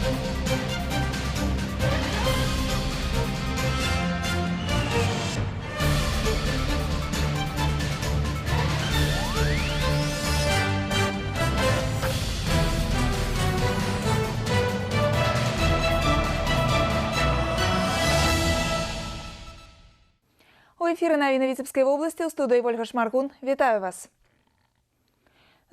У эфіры навіны Віцебскай вобласці, ў студыі Ольга Шмаргун. Вітаю вас.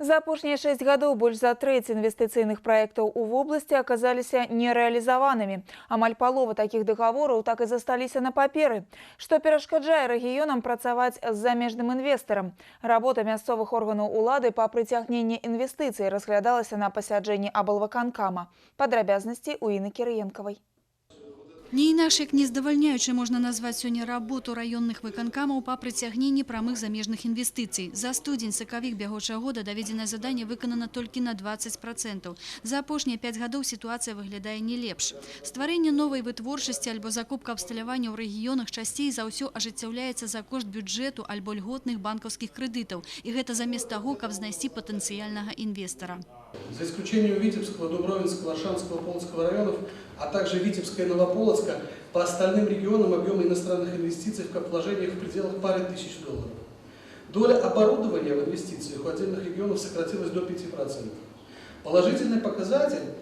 За апошнія 6 гадоў больш за трэць інвестыцыйных праектаў у вобласці аказаліся нерэалізаванымі. Амаль палова такіх дагавораў так і засталіся на паперы, што перашкаджае рэгіёнам працаваць з замежным інвестарам. Работа мясцовых органаў улады па прыцягненні інвестыцый разглядалася на пасяджэнні аблвыканкама. Падрабязнасці ў Інны Кірыенкавай. Не інакш, як нездавальняючай можна назваць сёння работу раённых выканкамаў па прыцягненні прамых замежных інвестыцый. За студзень-сакавік бягучага года даведзенае заданне выканана толькі на 20%. За апошнія 5 гадоў сітуацыя выглядае не лепш. Стварэнне новай вытворчасці альбо закупка абсталявання ў рэгіёнах часцей за ўсё ажыццяўляецца за кошт бюджэту альбо льготных банкаўскіх крэдытаў. І гэта замест таго, каб знайсці патэнцыяльнага інвестара. За исключением Витебского, Дубровинского, Аршанского, Полоцкого районов, а также Витебска и Новополоцка, по остальным регионам объемы иностранных инвестиций в капвложениях в пределах пары тысяч долларов. Доля оборудования в инвестициях у отдельных регионов сократилась до 5%. Положительный показатель,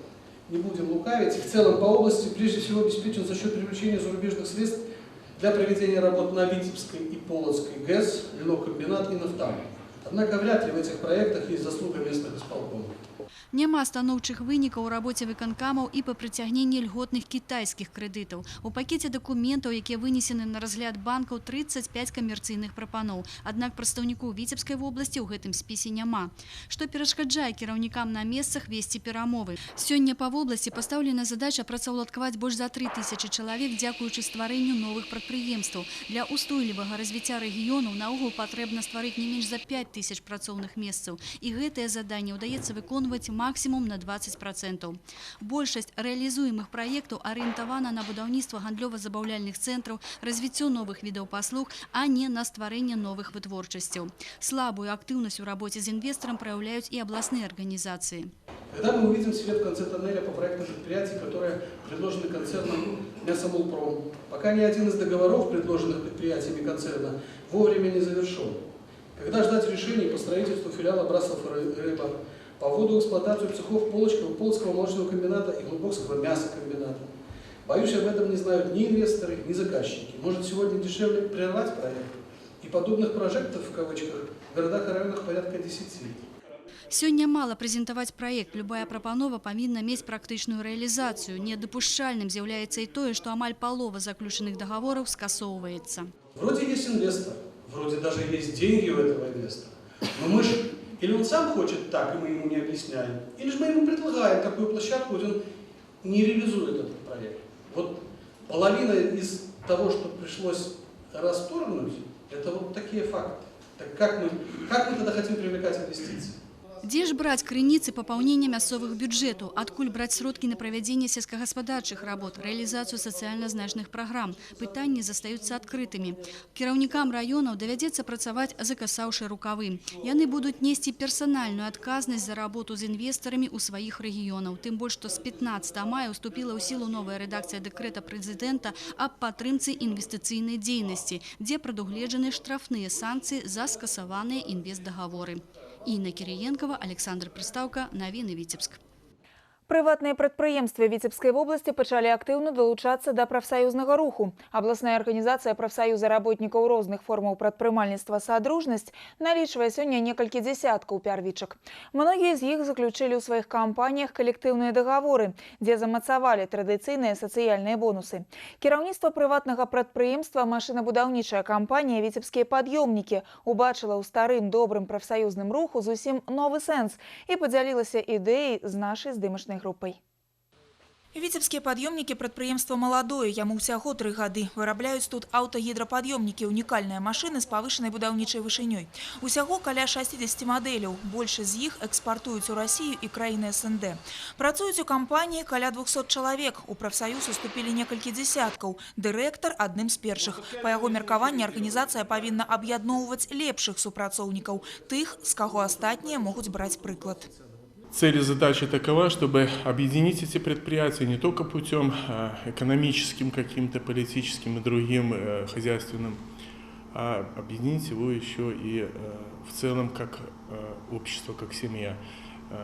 не будем лукавить, в целом по области прежде всего обеспечен за счет привлечения зарубежных средств для проведения работ на Витебской и Полоцкой ГЭС, льнокомбинат и нафтам. Однако вряд ли в этих проектах есть заслуга местных исполкомов. Няма станоўчых вынікаў у рабоце выканкамаў і па прыцягненні льготных кітайскіх крэдытаў. У пакеце дакументаў, якія вынесены на разгляд банкаў, 35 камерцыйных прапаноў. Аднак прадстаўнікоў Віцебскай вобласці ў гэтым спісе няма. Што перашкаджае кіраўнікам на месцах весці перамовы. Сёння па вобласці пастаўлена задача працаўладкаваць больш за 3000 чалавек дзякуючы стварэнню новых прадпрыемстваў. Для устойлівага развіцця рэгіёнаў наогул патрэбна стварыць не менш за 5000 працоўных месцаў. І гэтае заданне ўдаецца выконваць максимум на 20%. Большасць рэалізуемых праектаў арыентавана на будаўніцтва гандлёва-забаўляльных цэнтраў, развіццё новых відаў паслуг, а не на стварэнне новых вытворчасцяў. Слабую актыўнасць у работе з інвестарам праяўляюць і абласныя арганізацыі. Когда мы увидим свет в конце тоннеля по проектам предприятий, которые предложены концерном Мясомолпром, пока ни один из договоров, предложенных предприятиями концерна, вовремя не завершен. Когда ждать решений по строительству филиала Брасов рыба, по вводу в эксплуатацию цехов Полоцкого молочного комбината и Глубокского мясокомбината. Боюсь, об этом не знают ни инвесторы, ни заказчики. Может, сегодня дешевле прервать проект? И подобных прожектов, в кавычках, в городах и районах порядка 10. Сёння мала прэзентаваць праект. Любая прапанова павінна мець практычную рэалізацыю. Недапушчальным з'яўляецца і тое, што амаль палова заключаных дагавораў скасоўваецца. Вроде есть инвестор, вроде даже есть деньги у этого инвестора. Но мы же или он сам хочет так, и мы ему не объясняем, или же мы ему предлагаем такую площадку, где он не реализует этот проект. Вот половина из того, что пришлось расторгнуть, это вот такие факты. Так как мы тогда хотим привлекать инвестиции? Дзе ж браць крыніцы папаўнення мясцовых бюджэтаў, адкуль браць сродкі на правядзенне сельскагаспадарчых работ, рэалізацыю сацыяльна значных праграм? Пытанні застаюцца адкрытымі. Кіраўнікам раёнаў давядзецца працаваць закасаўшы рукавы. Яны будуць несці персанальную адказнасць за работу з інвестарамі ў сваіх рэгіёнаў. Тым больш, што з 15 мая ўступіла ў сілу новая рэдакцыя дэкрэта прэзідэнта аб падтрымцы інвестыцыйнай дзейнасці, дзе прадугледжаны штрафныя санкцыі за скасаваныя інвестдагаворы. Інна Кірыенкава, Александр Прыстаўка, навіны Віцебск. Прыватныя прадпрыемствы Віцебскай вобласці пачалі актыўна далучацца да прафсаюзнага руху. Абласная арганізацыя прафсаюза работнікаў розных формаў прадпрымальніцтва «Садружнасць» налічвае сёння некалькі дзесяткаў пярвічак. Многія з іх заключылі ў сваіх кампаніях калектыўныя дагаворы, дзе замацавалі традыцыйныя сацыяльныя бонусы. Кіраўніцтва прыватнага прадпрыемства «Машынабудаўнічая кампанія «Віцебскія пад'ёмнікі» убачыла ў старым добрым прафсаюзным руху зусім новы сэнс і падзялілася ідэяй з нашай здымачнай группой. Віцебскія пад'ёмнікі прадпрыемства маладое, яму ўсяго 3 гады. Вырабляюць тут аўтагідрапад'ёмнікі, унікальныя машыны з павышанай будаўнічай вышынёй. Усяго каля 60 мадэляў. Большасць з іх экспартуюць у Расію і краіны СНД. Працуюць у кампаніі каля 200 чалавек. У прафсаюз уступілі некалькі дзесяткаў. Дырэктар адным з першых. Па яго меркаванні арганізацыя павінна аб'ядноўваць лепшых супрацоўнікаў, тых, з каго астатнія могуць браць прыклад. Цель и задача такова, чтобы объединить эти предприятия не только путем экономическим, каким-то политическим и другим хозяйственным, а объединить его еще и в целом как общество, как семья.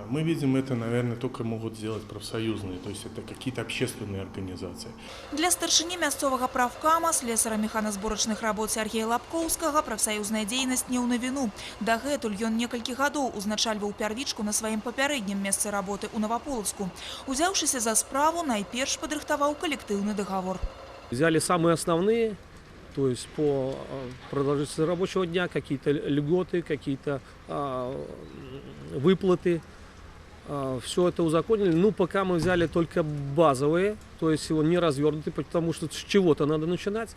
Мы видим, это, наверное, только могут сделать профсоюзные, то есть это какие-то общественные организации. Для старшыні мясцовага правкама, слесара механазборачных работ Сергея Лапкоўскага прафсаюзная дзейнасць не ў навіну. Дагэтуль ён некалькі гадоў узначальваў пярвічку на сваім папярэднім месцы работы ў Новополоцку. Узяўшыся за справу, найперш падрыхтаваў калектыўны договор. Взяли самые основные, то есть по продолжительности рабочего дня, какие-то льготы, какие-то выплаты. Все это узаконили. Ну, пока мы взяли только базовые, то есть его не развернутый, потому что с чего-то надо начинать.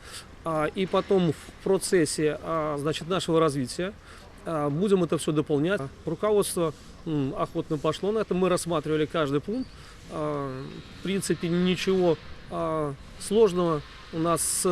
И потом в процессе, значит, нашего развития будем это все дополнять. Руководство охотно пошло на это. Мы рассматривали каждый пункт. В принципе, ничего сложного у нас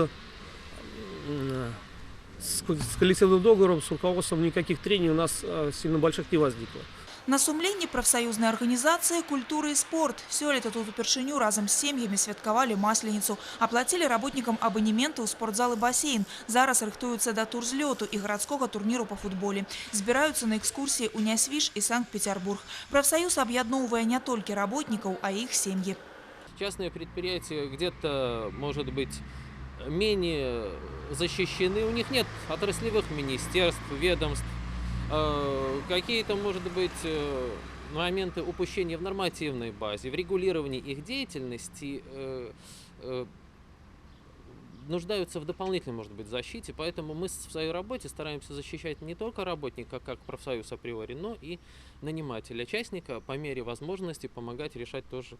с коллективным договором, с руководством никаких трений у нас сильно больших не возникло. На сумленні прафсаюзнай арганізацыі культуры і спорт. Сёлета тут упершыню разам з сем'ямі святкавалі масленіцу. Аплацілі работнікам абанементы ў спортзал і басейн. Зараз рыхтуюцца да турзлёту і гарадскога турніру па футболе. Збіраюцца на экскурсіі ў Нясвіж і Санкт-Петербург. Прафсаюз аб'ядноўвае не толькі работнікаў, а іх сем'і. Частные предприятия где-то, может быть, менее защищены. У них нет отраслевых министерств, ведомств. Какие-то, может быть, моменты упущения в нормативной базе, в регулировании их деятельности нуждаются в дополнительной, может быть, защите. Поэтому мы в своей работе стараемся защищать не только работника, как профсоюз априори, но и нанимателя, частника, по мере возможности помогать решать тоже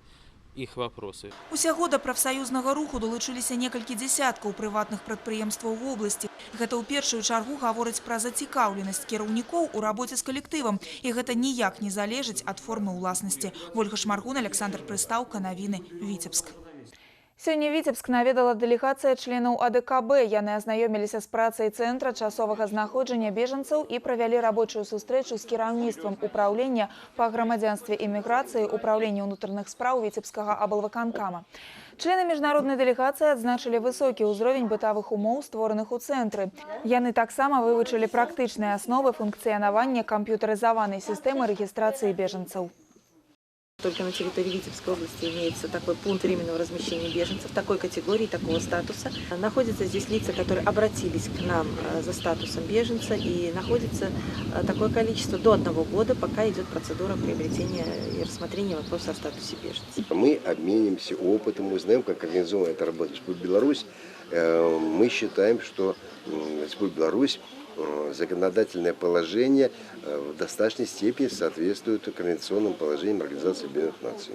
их вопросы. Усяго да прафсаюзнага руху долучыліся некалькі дзесяткаў прыватных прадпрыемстваў в области. Гэта ў першую чаргу гаворыць пра зацікаўленасць кіраўнікоў у работе з калектывам. І гэта ніяк не залежыць ад формы ўласнасці. Ольга Шмаргун, Александр Прыстаўка, навіны, Віцебск. Сёння Віцебск наведала дэлегацыя членаў АДКБ. Яны азнаёміліся з працай цэнтра часовага знаходжання бежанцаў і правялі рабочую сустрэчу з кіраўніцтвам управлення па грамадзянстве і міграцыі управлення ўнутраных спраў Віцебскага аблвыканкама. Члены міжнароднай дэлегацыі адзначылі высокі ўзровень бытавых умоў, створаных у цэнтры. Яны таксама вывучылі практычныя асновы функцыянавання камп'ютарызаванай сістэмы рэгістрацыі бежанцаў. Только на территории Витебской области имеется такой пункт временного размещения беженцев, такой категории, такого статуса. Находятся здесь лица, которые обратились к нам за статусом беженца, и находится такое количество до 1 года, пока идет процедура приобретения и рассмотрения вопроса о статусе беженца. Мы обменимся опытом, мы знаем, как организована эта работа. Республика Беларусь, мы считаем, что Республика Беларусь законодательное положение в достаточной степени соответствует конвенционным положениям Организации Объединенных Наций.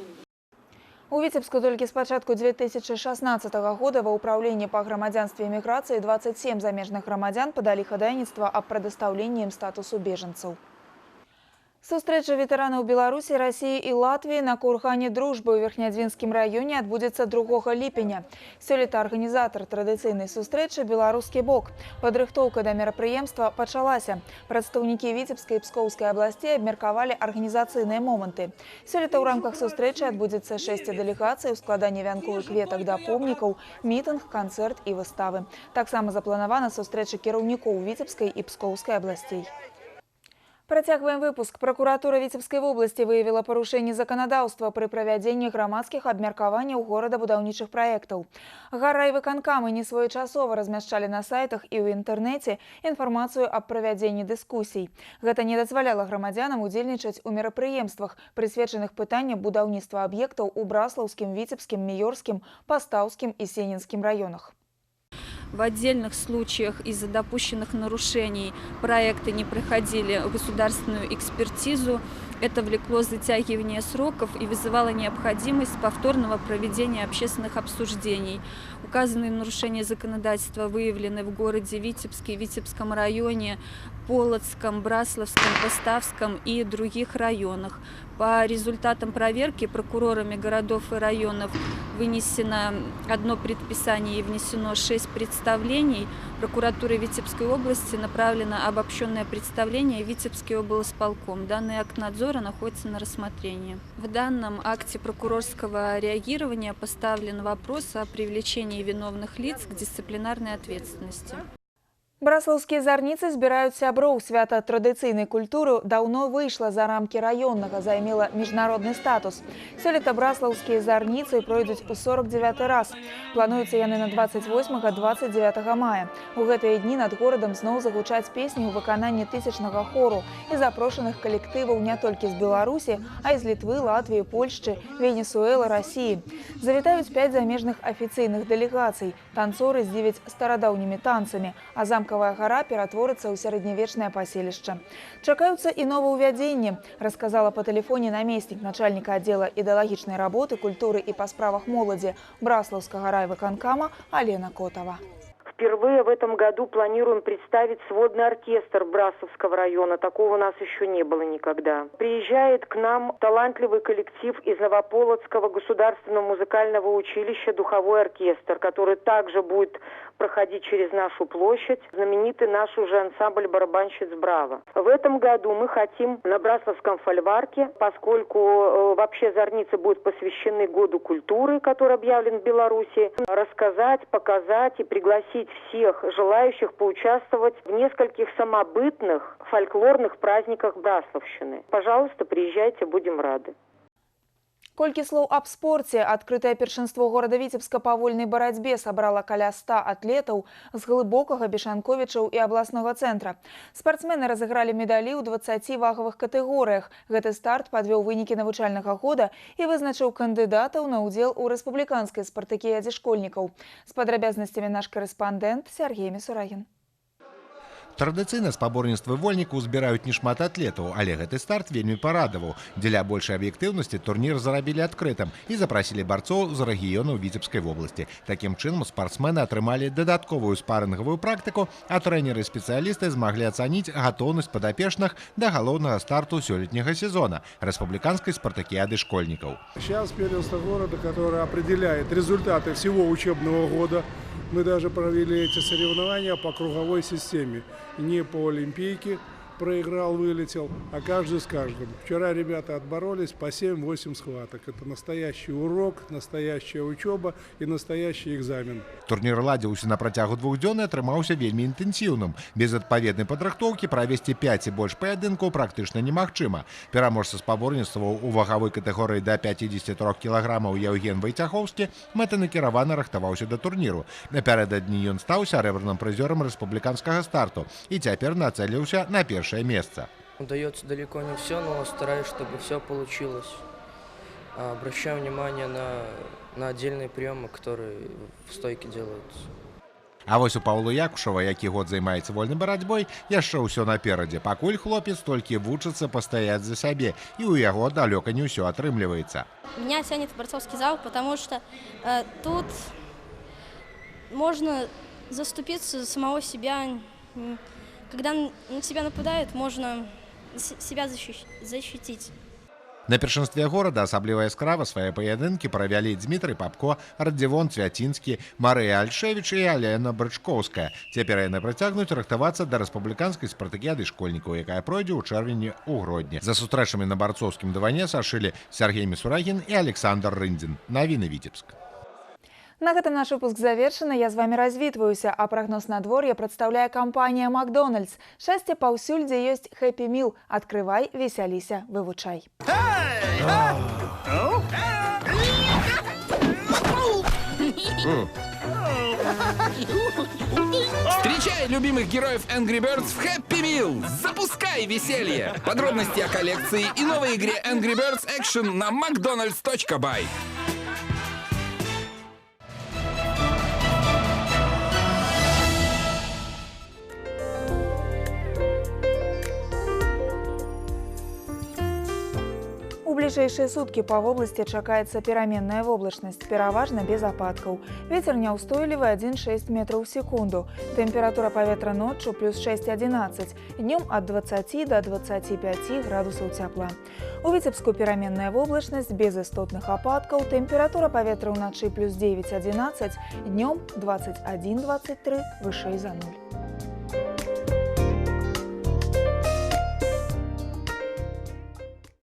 У Віцебску толькі з пачатку 2016 года ва ўправленні па грамадзянстве і міграцыі 27 замежных грамадзян падалі хадайніцтва аб прадастаўленні ім статусу бежанцаў. Сустрэча ветэранаў Беларусі, Расіі і Латвіі на кургане дружбы ў Верхнядзвінскім раёне адбудзецца 2 ліпеня. Сёлета арганізатар традыцыйнай сустрэчы беларускі бок. Падрыхтоўка да мерапрыемства пачалася. Прадстаўнікі Віцебскай і Пскоўскай абласцей абмеркавалі арганізацыйныя моманты. Сёлета ў рамках сустрэчы адбудзецца 6 дэлегацый у складанні вянковых кветак да помнікаў, мітынг, канцэрт і выставы. Таксама запланавана сустрэча кіраўнікоў Віцебскай і Пскоўскай абласцей. Працягваем выпуск. Прокуратура Віцебскай вобласці выявіла парушэнне заканадаўства пры правядзенні грамадскіх абмеркаванняў горадабудаўнічых праектаў. Гара і выканкамы несвоечасова размяшчалі на сайтах і ў інтэрнэце інфармацыю аб правядзенні дыскусій. Гэта не дазваляла грамадзянам удзельнічаць у мерапрыемствах, прысвечаных пытанням будаўніцтва аб'ектаў у Браслаўскім, Віцебскім, Міёрскім, Пастаўскім і Сенінскім раёнах. В отдельных случаях из-за допущенных нарушений проекты не проходили государственную экспертизу. Это влекло затягивание сроков и вызывало необходимость повторного проведения общественных обсуждений. Указанные нарушения законодательства выявлены в городе Витебске, Витебском районе, Полоцком, Браславском, Поставском и других районах. По результатам проверки прокурорами городов и районов вынесено одно предписание и внесено 6 представлений. Прокуратурой Витебской области направлено обобщенное представление в Витебский облсполком. Данный акт надзора находится на рассмотрении. В данном акте прокурорского реагирования поставлен вопрос о привлечении виновных лиц к дисциплинарной ответственности. Браслаўскія зарніцы збіраюць сяброў. Свята традыцыйнай культуры даўно выйшла за рамкі раённага, займела міжнародны статус. Сёлета браслаўскія зарніцы пройдуць у 49-й раз. Плануюцца яны на 28-29 мая. У гэтыя дні над горадам зноў загучаць песні ў выкананні тысячнага хору і запрошаных калектываў не толькі з Беларусі, а і з Літвы, Латвіі, Польшчы, Венесуэлы, Расіі. Завітаюць 5 замежных афіцыйных дэлегацый. Танцоры здзівяць старадаўнімі танцамі, а Замкавая гора ператворыцца ў сярэднявечнае паселішча. Чакаюцца і новаўвядзенні, расказала па тэлефоне намеснік начальніка аддзела ідэалагічнай работы, культуры і па справах моладзі Браслаўскага райвыканкама Алена Котова. Впервые в этом году планируем представить сводный оркестр Браславского района. Такого у нас еще не было никогда. Приезжает к нам талантливый коллектив из Новополоцкого государственного музыкального училища «Духовой оркестр», который также будет проходить через нашу площадь. Знаменитый наш уже ансамбль барабанщиц «Браво». В этом году мы хотим на Браславском фольварке, поскольку вообще зорницы будут посвящены Году культуры, который объявлен в Беларуси, рассказать, показать и пригласить всех желающих поучаствовать в нескольких самобытных фольклорных праздниках Браславщины. Пожалуйста, приезжайте, будем рады. Колькі слоў аб спорце. Адкрытае першынство горада Віцебска па вольнай барацьбе сабрала каля 100 атлетаў з Глыбокага, Бешанковічаў і абласнога цэнтра. Спартсмены разыгралі медалі ў 20 вагавых катэгорыях. Гэты старт падвёў вынікі навучальнага года і вызначыў кандыдатаў на ўдзел у рэспубліканскай спартакіядзе школьнікаў. З падрабязнасцямі наш карэспандэнт Сергей Мисурагин. Традыцыйна спаборніцтвы вольнікаў збіраюць нешмат атлетаў, але гэты старт вельмі парадаваў. Дзеля большай аб'ектыўнасці турнір зрабілі адкрытым і запрасілі барцоў з рэгіёнаў Віцебскай вобласці. Такім чынам спартсмены атрымалі дадатковую спарынгавую практыку, а трэнеры і спецыялісты змаглі ацаніць гатоўнасць падапечных да галоўнага старту сёлетняга сезона рэспубліканскай спартакіяды школьнікаў. Сейчас первенство города, которое определяет результаты всего учебного года. Мы даже провели эти соревнования по круговой системе. Не по олимпийке проиграл, вылетел, а каждый с каждым. Вчера ребята отборолись по 7-8 схваток. Это настоящий урок, настоящая учеба и настоящий экзамен. Турнір ладзіўся на працягу 2 дзён і атрымаўся вельмі інтэнсіўным. Без адпаведнай падрыхтоўкі правесці 5 і больш паядынкаў практычна немагчыма. Пераможца спаборніцтваў у вагавой катэгорыі да 53 кілаграмаў Яўген Вайцяхоўскі мэтанакіравана рыхтаваўся да турніру. Напярэдадні ён стаў сярэбраным прызёрам рэспубліканскага старту і цяпер нацэліўся на першае месца. Удается далеко не все, но стараюсь, чтобы все получилось. Обращаю внимание на отдельные приемы, которые в стойке делаются. А вось у Паўла Якушава, які год займаецца вольнай барацьбой, яшчэ ўсё наперадзе. Пакуль хлопец толькі вучыцца пастаяць за сябе, і ў яго далёка не ўсё атрымліваецца. Меня тянет в борцовский зал, потому что тут можно заступиться за самого себя. Когда на тебя нападают, можно себя защитить. На першынстве горада асабліва яскрава свае паядынкі правялі Дмітрый Папко, Радзівон Цвяцінскі, Марыя Альшевіч і Алена Брычкоўская. Цяпер яны працягнуць рыхтавацца да рэспубліканскай спартакіяды школьнікаў, якая пройдзе ў чэрвені ў Гродні. За сустрэчамі на барцоўскім дыване сашылі Сергей Мисурагин і Александр Рындзін. Навіны Віцебск. На гэтым наш выпуск завершаны. Я з вами развітваюся, а прагноз надвор'я прадстаўляе кампанія «Макдональдс». Шчасце паўсюль, дзе ёсць Happy Meal. Адкрывай, весяліся, вывучай. Встречай любимых героев Angry Birds в Happy Meal! Запускай веселье! Подробности о коллекции и новой игре Angry Birds Action на mcdonalds.by. У ближайшие сутки по области чакаецца пераменная воблачнасць, пераважна без ападкаў. Ветер няўстойлівы 1,6 метров в секунду. Температура паветра ноччу плюс 6-11, днем от 20 до 25 градусаў цяпла. У Віцебску пераменная воблачнасць без істотных ападкаў, температура паветра ўначы плюс 9-11, днем 21-23, вышэй за 0.